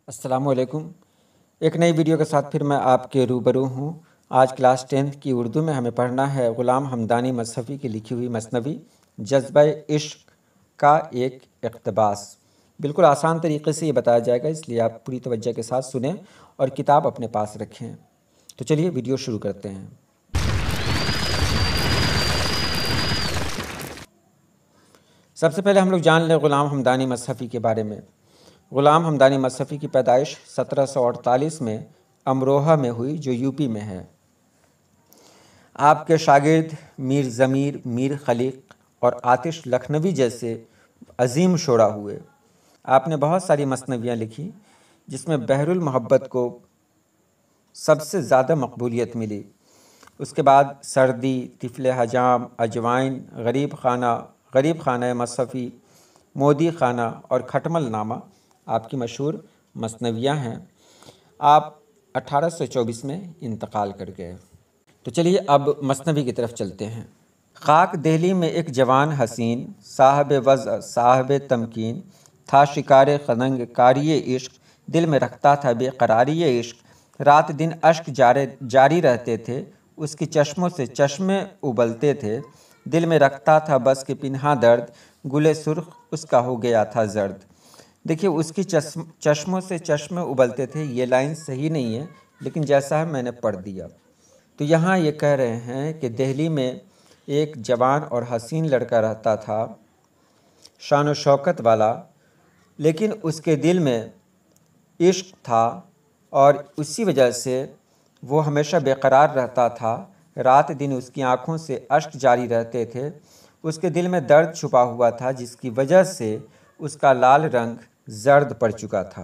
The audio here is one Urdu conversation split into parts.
السلام علیکم۔ ایک نئی ویڈیو کے ساتھ پھر میں آپ کے روبرو ہوں۔ آج کلاس 10 کی اردو میں ہمیں پڑھنا ہے غلام حمدانی مصحفی کی لکھی ہوئی مثنوی جذبہ عشق کا ایک اقتباس۔ بالکل آسان طریقے سے یہ بتایا جائے گا، اس لیے آپ پوری توجہ کے ساتھ سنیں اور کتاب اپنے پاس رکھیں۔ تو چلیے ویڈیو شروع کرتے ہیں۔ سب سے پہلے ہم لوگ جان لیں غلام حمدانی مصحفی کے بارے میں۔ غلام حمدانی مصحفی کی پیدائش 1748 میں امروہہ میں ہوئی، جو یوپی میں ہے۔ آپ کے شاگرد میر ضمیر، میر خلیق اور آتش لکھنوی جیسے عظیم شعراء ہوئے۔ آپ نے بہت ساری مثنویاں لکھی، جس میں بحر المحبت کو سب سے زیادہ مقبولیت ملی۔ اس کے بعد سردی، طفل حجام، اجوائن، غریب خانہ مصحفی، مودی خانہ اور کھٹمل نامہ آپ کی مشہور مثنویاں ہیں۔ آپ 1824 میں انتقال کر گئے۔ تو چلیے اب مثنوی کی طرف چلتے ہیں۔ خاک دہلی میں ایک جوان حسین، صاحب وضع صاحب تمکین، تھا شکار خدنگ کاری عشق، دل میں رکھتا تھا بے قراری عشق، رات دن اشک جاری رہتے تھے، اس کی چشموں سے چشمے ابلتے تھے، دل میں رکھتا تھا بس کے پنہاں درد، گلے سرخ اس کا ہو گیا تھا زرد۔ دیکھیے، اس کی چشموں سے چشمے ابلتے تھے، یہ لائن صحیح نہیں ہے، لیکن جیسا ہے میں نے پڑھ دیا۔ تو یہاں یہ کہہ رہے ہیں کہ دہلی میں ایک جوان اور حسین لڑکا رہتا تھا، شان و شوکت والا، لیکن اس کے دل میں عشق تھا اور اسی وجہ سے وہ ہمیشہ بے قرار رہتا تھا، رات دن اس کی آنکھوں سے اشک جاری رہتے تھے، اس کے دل میں درد چھپا ہوا تھا، جس کی وجہ سے اس کا لال رنگ زرد پڑ چکا تھا۔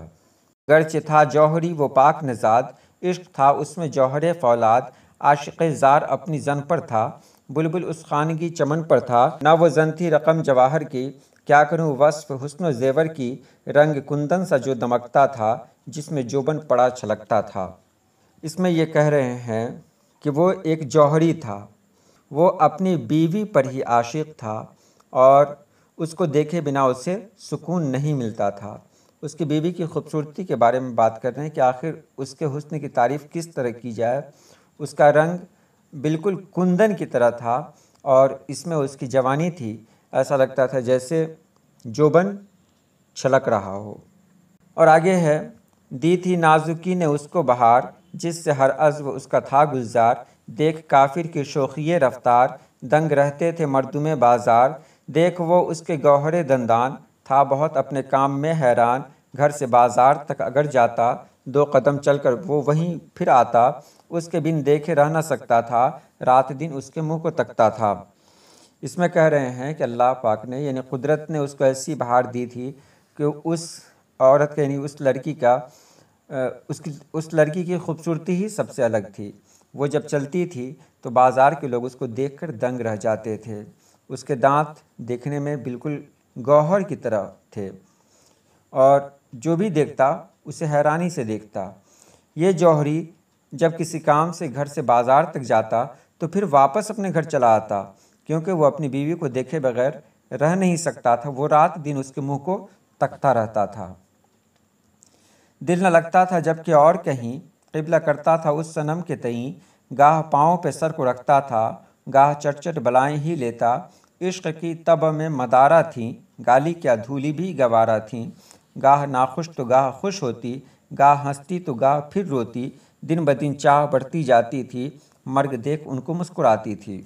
گرچہ تھا جوہری وہ پاک نژاد، عشق تھا اس میں جوہر فولاد، عاشق زار اپنی زن پر تھا، بلبل اس خانگی چمن پر تھا، نہ وہ زن تھی رقم جواہر کی، کیا کروں وصف حسن و زیور کی، رنگ کندن سا جو دمکتا تھا، جس میں جوبن پڑا چھلکتا تھا۔ اس میں یہ کہہ رہے ہیں کہ وہ ایک جوہری تھا، وہ اپنی بیوی پر ہی عاشق تھا اور اس کو دیکھے بنا اسے سکون نہیں ملتا تھا۔ اس کی بیوی کی خوبصورتی کے بارے میں بات کر رہے ہیں کہ آخر اس کے حسن کی تعریف کس طرح کی جائے۔ اس کا رنگ بالکل کندن کی طرح تھا اور اس میں اس کی جوانی تھی، ایسا لگتا تھا جیسے جوبن چھلک رہا ہو۔ اور آگے ہے، دی تھی نازکی نے اس کو بہار، جس سے ہر عضو اس کا تھا گلزار، دیکھ کافر کی شوخی رفتار، دنگ رہتے تھے مردم بازار، دیکھ وہ اس کے گوہر دندان، تھا بہت اپنے کام میں حیران، گھر سے بازار تک اگر جاتا، 2 قدم چل کر وہ وہیں پھر آتا، اس کے بن دیکھے رہ نہ سکتا تھا، رات دن اس کے منہ کو تکتا تھا۔ اس میں کہہ رہے ہیں کہ اللہ پاک نے یعنی قدرت نے اس کو ایسی بہار دی تھی کہ اس عورت یعنی اس لڑکی کی خوبصورتی ہی سب سے الگ تھی۔ وہ جب چلتی تھی تو بازار کے لوگ اس کو دیکھ کر دنگ رہ جاتے تھے۔ اس کے دانت دیکھنے میں بالکل گوہر کی طرح تھے اور جو بھی دیکھتا اسے حیرانی سے دیکھتا۔ یہ جوہری جب کسی کام سے گھر سے بازار تک جاتا تو پھر واپس اپنے گھر چلا آتا، کیونکہ وہ اپنی بیوی کو دیکھے بغیر رہ نہیں سکتا تھا، وہ رات دن اس کے منہ کو تکتا رہتا تھا۔ دل نہ لگتا تھا جبکہ اور کہیں، قبلہ کرتا تھا اس صنم کے تئیں، گاہ پاؤں پہ سر کو رکھتا تھا، گاہ چٹ چٹ بلائیں ہی لیتا، عشق کی طبع میں مدارہ تھیں، گالی کیا دھولی بھی گوارا تھیں، گاہ ناخوش تو گاہ خوش ہوتی، گاہ ہنستی تو گاہ پھر روتی، دن بدن چاہ بڑھتی جاتی تھی، مرگ دیکھ ان کو مسکراتی تھی۔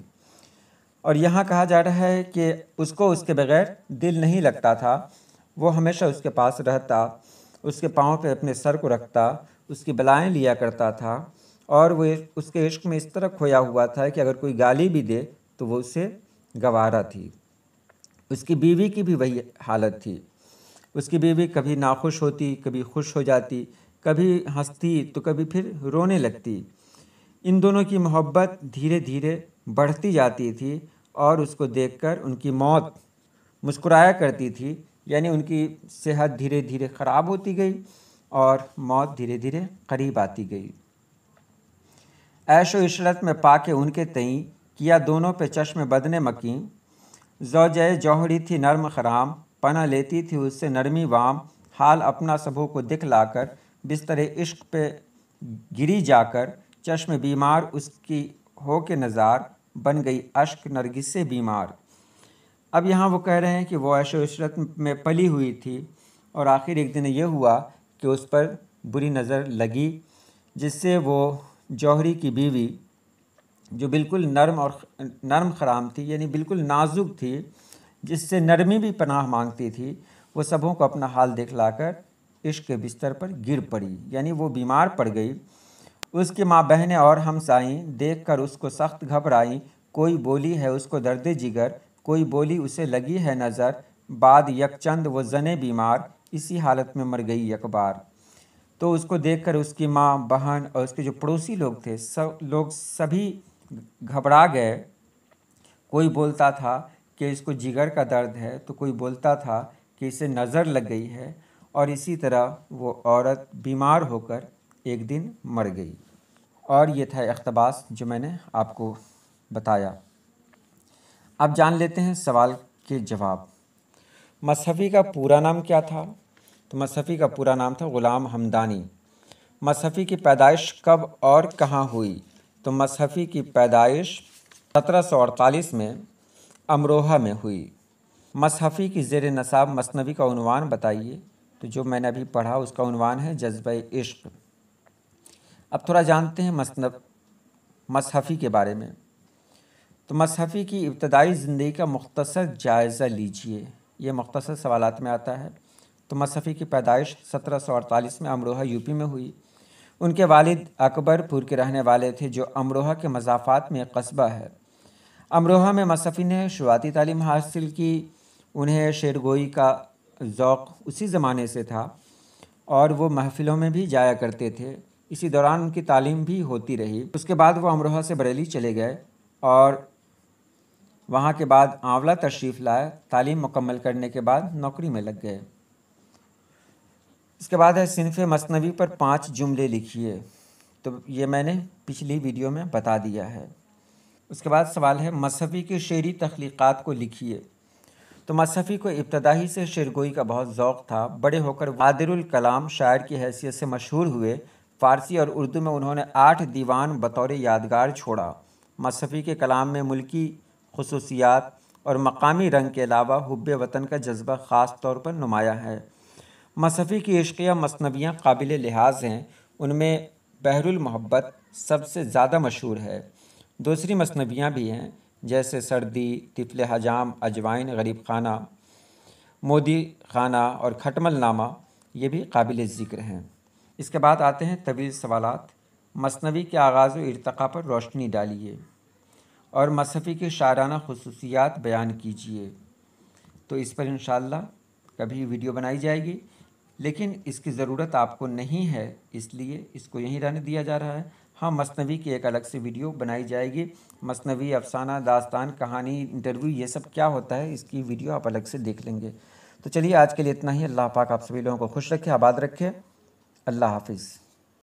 اور یہاں کہا جا رہا ہے کہ اس کو اس کے بغیر دل نہیں لگتا تھا، وہ ہمیشہ اس کے پاس رہتا، اس کے پاؤں پہ اپنے سر کو رکھتا، اس کی بلائیں لیا کرتا تھا اور وہ اس کے عشق میں اس طرح کھویا ہوا تھا کہ اگر کوئی گالی بھی دے تو وہ اسے گوارا تھی۔ اس کی بیوی کی بھی وہی حالت تھی، اس کی بیوی کبھی ناخوش ہوتی، کبھی خوش ہو جاتی، کبھی ہنستی تو کبھی پھر رونے لگتی۔ ان دونوں کی محبت دھیرے دھیرے بڑھتی جاتی تھی اور اس کو دیکھ کر ان کی موت مسکرایا کرتی تھی، یعنی ان کی صحت دھیرے دھیرے خراب ہوتی گئی اور موت دھیرے دھیرے قریب آتی گئی۔ عیش و عشرت میں پا کے ان کے تئیں، کیا دونوں پہ چشم بد نے مکیں، زوجہ جوہری تھی نرم خرام، پناہ لیتی تھی اس سے نرمی وام، حال اپنا سبھوں کو دکھلا کر بستر عشق پہ گری جا کر، چشم بیمار اس کی ہو کے نزار، بن گئی اشک نرگس سے بیمار۔ اب یہاں وہ کہہ رہے ہیں کہ وہ عیش و عشرت میں پلی ہوئی تھی اور آخر ایک دن یہ ہوا کہ اس پر بری نظر لگی، جس سے وہ جوہری کی بیوی جو بالکل نرم خرام تھی، یعنی بالکل نازک تھی، جس سے نرمی بھی پناہ مانگتی تھی، وہ سبوں کو اپنا حال دکھلا کر عشق کے بستر پر گر پڑی، یعنی وہ بیمار پڑ گئی۔ اس کی ماں بہنیں اور ہمسائیں دیکھ کر اس کو سخت گھبرائیں، کوئی بولی ہے اس کو درد جگر، کوئی بولی اسے لگی ہے نظر، بعد یک چند وہ زنے بیمار، اسی حالت میں مر گئی یک بار۔ تو اس کو دیکھ کر اس کی ماں، بہن اور اس کے جو پڑوسی لوگ تھے، سبھی گھبرا گئے۔ کوئی بولتا تھا کہ اس کو جگر کا درد ہے، تو کوئی بولتا تھا کہ اسے نظر لگ گئی ہے، اور اسی طرح وہ عورت بیمار ہو کر ایک دن مر گئی۔ اور یہ تھا اقتباس جو میں نے آپ کو بتایا۔ اب جان لیتے ہیں سوال کے جواب۔ مصحفی کا پورا نام کیا تھا؟ تو مصحفی کا پورا نام تھا غلام حمدانی۔ مصحفی کی پیدائش کب اور کہاں ہوئی؟ تو مصحفی کی پیدائش 1748 میں امروہہ میں ہوئی۔ مصحفی کی زیر نصاب مثنوی کا عنوان بتائیے؟ تو جو میں نے ابھی پڑھا اس کا عنوان ہے جذبہ عشق۔ اب تھوڑا جانتے ہیں مصحفی کے بارے میں۔ تو مصحفی کی ابتدائی زندگی کا مختصر جائزہ لیجئے، یہ مختصر سوالات میں آتا ہے۔ تو مصحفی کی پیدائش 1748 میں امروہہ یوپی میں ہوئی۔ ان کے والد اکبر پور کے رہنے والے تھے، جو امروہہ کے مضافات میں ایک قصبہ ہے۔ امروہہ میں مصحفی نے شروعاتی تعلیم حاصل کی۔ انہیں شعر گوئی کا ذوق اسی زمانے سے تھا اور وہ محفلوں میں بھی جایا کرتے تھے۔ اسی دوران ان کی تعلیم بھی ہوتی رہی۔ اس کے بعد وہ امروہہ سے بریلی چلے گئے اور وہاں کے بعد آنولہ تشریف لائے۔ تعلیم مکمل کرنے کے بعد نوکری میں لگ گئے۔ اس کے بعد ہے صنف مثنوی پر 5 جملے لکھیے۔ تو یہ میں نے پچھلی ویڈیو میں بتا دیا ہے۔ اس کے بعد سوال ہے مصحفی کی شعری تخلیقات کو لکھیے۔ تو مصحفی کو ابتدا ہی سے شعر گوئی کا بہت ذوق تھا۔ بڑے ہو کر غادر الکلام شاعر کی حیثیت سے مشہور ہوئے۔ فارسی اور اردو میں انہوں نے 8 دیوان بطور یادگار چھوڑا۔ مصحفی کے کلام میں ملکی خصوصیات اور مقامی رنگ کے علاوہ حب وطن کا جذبہ خاص طور پر نمایاں ہے۔ مصحفی کی عشقیہ مثنویاں قابل لحاظ ہیں۔ ان میں بحر المحبت سب سے زیادہ مشہور ہے۔ دوسری مثنویاں بھی ہیں، جیسے سردی، طفل حجام، اجوائن، غریب خانہ، مودی خانہ اور کھٹمل نامہ، یہ بھی قابل ذکر ہیں۔ اس کے بعد آتے ہیں طویل سوالات۔ مثنوی کے آغاز و ارتقاء پر روشنی ڈالیے اور مصحفی کی شاعرانہ خصوصیات بیان کیجیے۔ تو اس پر انشاءاللہ کبھی ویڈیو بنائی جائے گی، لیکن اس کی ضرورت آپ کو نہیں ہے، اس لیے اس کو یہیں رہنے دیا جا رہا ہے۔ ہاں، مثنوی کی ایک الگ سے ویڈیو بنائی جائے گی۔ مثنوی، افسانہ، داستان، کہانی، انٹرویو، یہ سب کیا ہوتا ہے، اس کی ویڈیو آپ الگ سے دیکھ لیں گے۔ تو چلیے آج کے لیے اتنا ہی۔ اللہ پاک آپ سبھی لوگوں کو خوش رکھے، آباد رکھے۔ اللہ حافظ۔